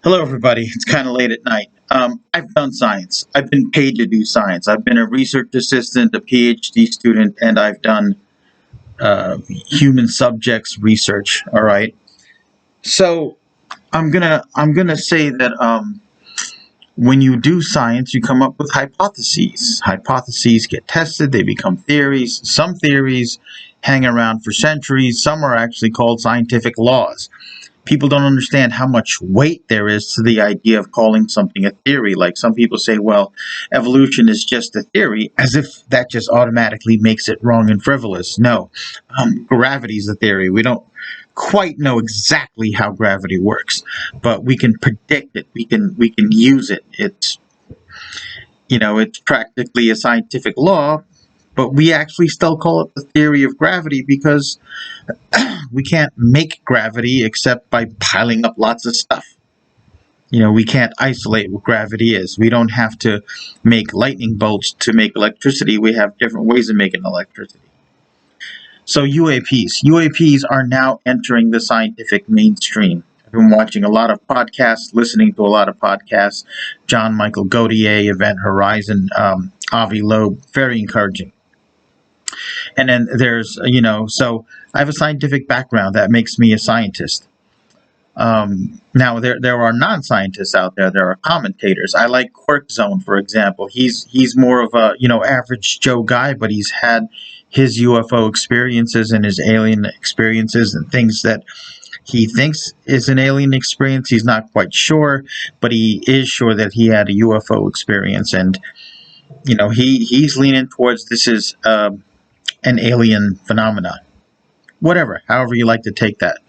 Hello, everybody. It's kind of late at night. I've done science. I've been paid to do science. I've been a research assistant, a PhD student, and I've done human subjects research. All right. So I'm gonna say that when you do science, you come up with hypotheses. Hypotheses get tested. They become theories. Some theories hang around for centuries. Some are actually called scientific laws. People don't understand how much weight there is to the idea of calling something a theory. Like some people say, well, evolution is just a theory, as if that just automatically makes it wrong and frivolous. No, gravity is a theory. We don't quite know exactly how gravity works, but we can predict it. We can use it. It's practically a scientific law, but we actually still call it the theory of gravity because we can't make gravity except by piling up lots of stuff. We can't isolate what gravity is. We don't have to make lightning bolts to make electricity. We have different ways of making electricity. So UAPs are now entering the scientific mainstream. I've been watching a lot of podcasts, listening to a lot of podcasts. John Michael Godier, Event Horizon, Avi Loeb, very encouraging. And then so I have a scientific background that makes me a scientist. Now there are non-scientists out there. There are commentators. I like Quark Zone, for example. He's more of a average Joe guy, but he's had his UFO experiences and his alien experiences and things that he thinks is an alien experience. He's not quite sure, but he is sure that he had a UFO experience, and he's leaning towards this is an alien phenomenon. Whatever, however you like to take that.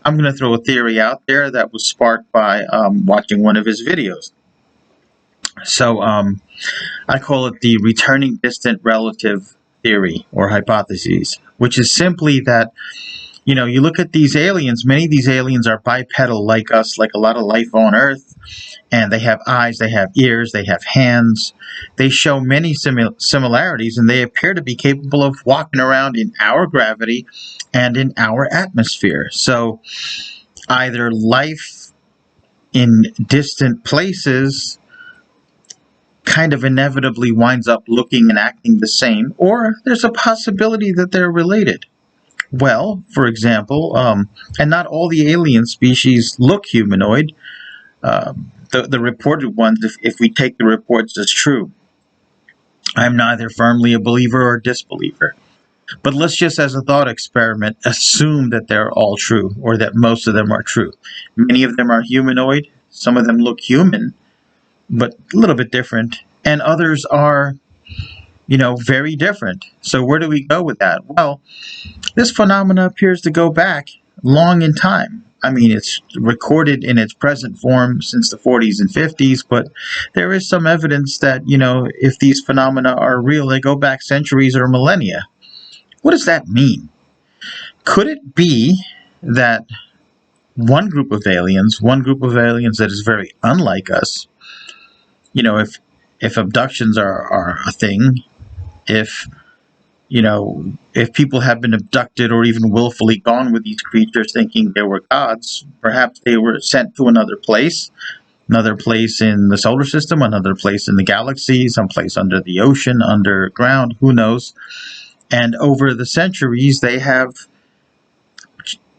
I'm going to throw a theory out there that was sparked by watching one of his videos. So I call it the returning distant relative theory or hypotheses, which is simply that you look at these aliens. Many of these aliens are bipedal like us, like a lot of life on Earth, and they have eyes, they have ears, they have hands. They show many similarities, and they appear to be capable of walking around in our gravity and in our atmosphere. So either life in distant places kind of inevitably winds up looking and acting the same, or there's a possibility that they're related. Well, for example, and not all the alien species look humanoid. The reported ones, if we take the reports as true, I'm neither firmly a believer or disbeliever. But let's just, as a thought experiment, assume that they're all true, or that most of them are true. Many of them are humanoid. Some of them look human, but a little bit different. And others are, very different. So where do we go with that? Well, this phenomena appears to go back long in time. I mean, it's recorded in its present form since the 40s and 50s, but there is some evidence that, if these phenomena are real, they go back centuries or millennia. What does that mean? Could it be that one group of aliens that is very unlike us, if abductions are a thing, if people have been abducted or even willfully gone with these creatures thinking they were gods, perhaps they were sent to another place in the solar system, another place in the galaxy, someplace under the ocean, underground, who knows. And over the centuries, they have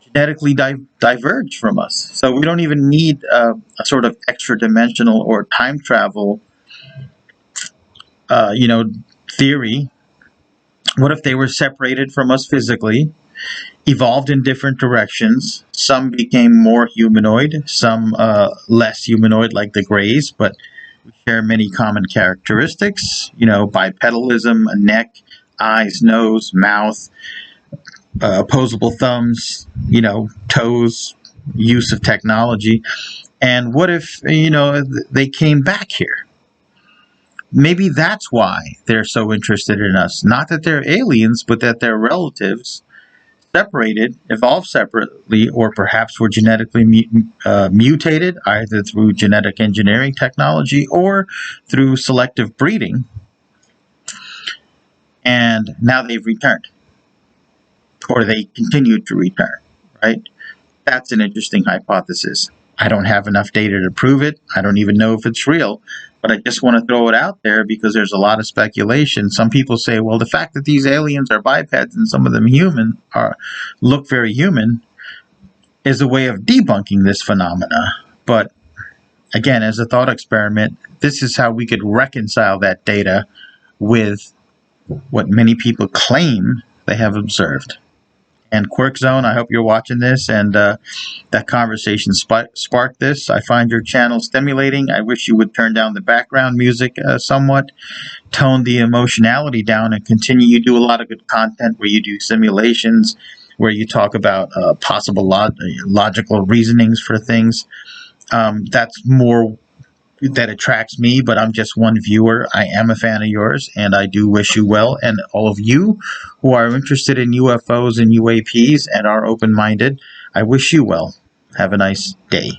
genetically diverged from us. So we don't even need a sort of extra dimensional or time travel, theory. What if they were separated from us physically, evolved in different directions? Some became more humanoid, some less humanoid, like the Greys, but we share many common characteristics, bipedalism, a neck, eyes, nose, mouth, opposable thumbs, toes, use of technology. And what if, they came back here? Maybe that's why they're so interested in us. Not that they're aliens, but that they're relatives, separated, evolved separately, or perhaps were genetically mutated, either through genetic engineering technology or through selective breeding. And now they've returned, or they continue to return, right? That's an interesting hypothesis. I don't have enough data to prove it. I don't even know if it's real, but I just want to throw it out there because there's a lot of speculation. Some people say, well, the fact that these aliens are bipeds and some of them look very human is a way of debunking this phenomena. But again, as a thought experiment, this is how we could reconcile that data with what many people claim they have observed. And Quirk Zone, I hope you're watching this and that conversation sparked this. I find your channel stimulating. I wish you would turn down the background music somewhat, tone the emotionality down, and continue. You do a lot of good content where you do simulations, where you talk about possible logical reasonings for things. That's more that attracts me, but I'm just one viewer. I am a fan of yours, and I do wish you well. And all of you who are interested in UFOs and UAPs and are open-minded, I wish you well. Have a nice day.